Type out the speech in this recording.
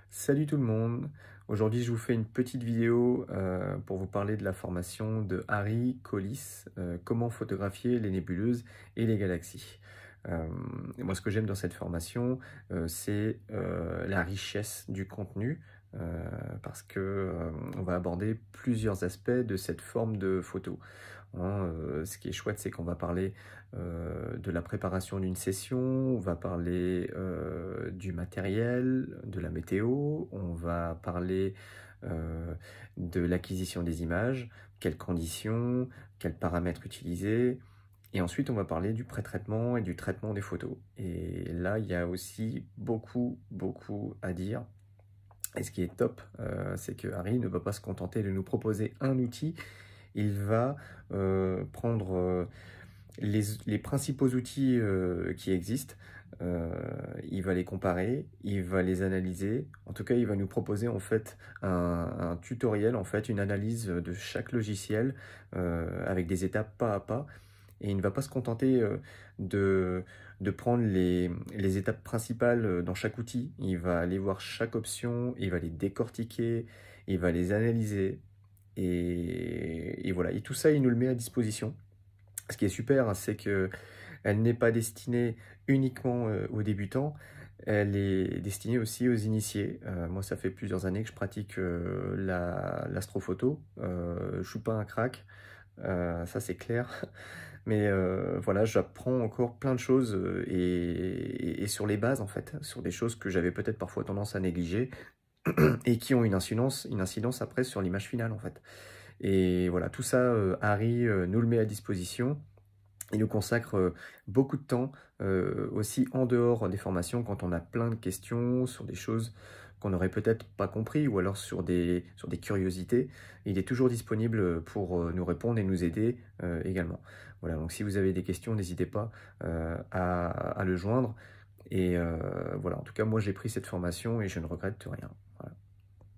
Salut tout le monde! Aujourd'hui, je vous fais une petite vidéo pour vous parler de la formation de Harry Collis, comment photographier les nébuleuses et les galaxies. Et moi, ce que j'aime dans cette formation, c'est la richesse du contenu, parce que on va aborder plusieurs aspects de cette forme de photo. Hein, ce qui est chouette, c'est qu'on va parler de la préparation d'une session, on va parler du matériel, de la météo, on va parler euh, de l'acquisition des images, quelles conditions, quels paramètres utiliser, et ensuite on va parler du pré-traitement et du traitement des photos. Et là, il y a aussi beaucoup à dire. Et ce qui est top, c'est que Harry ne va pas se contenter de nous proposer un outil, il va prendre les principaux outils qui existent, il va les comparer, il va les analyser. En tout cas, il va nous proposer en fait un tutoriel, en fait, une analyse de chaque logiciel avec des étapes pas à pas. Et il ne va pas se contenter de prendre les étapes principales dans chaque outil. Il va aller voir chaque option, il va les décortiquer, il va les analyser. Et voilà, et tout ça, il nous le met à disposition. Ce qui est super, hein, c'est que elle n'est pas destinée uniquement aux débutants, elle est destinée aussi aux initiés. Moi, ça fait plusieurs années que je pratique l'astrophoto. Je suis pas un crack, ça c'est clair. Mais voilà, j'apprends encore plein de choses et sur les bases en fait, sur des choses que j'avais peut-être parfois tendance à négliger et qui ont une incidence après sur l'image finale en fait. Et voilà, tout ça, Harry nous le met à disposition. Il nous consacre beaucoup de temps aussi en dehors des formations quand on a plein de questions sur des choses qu'on n'aurait peut-être pas compris ou alors sur des curiosités. Il est toujours disponible pour nous répondre et nous aider également. Voilà, donc si vous avez des questions, n'hésitez pas à le joindre. Et voilà, en tout cas, moi j'ai pris cette formation et je ne regrette rien. Voilà.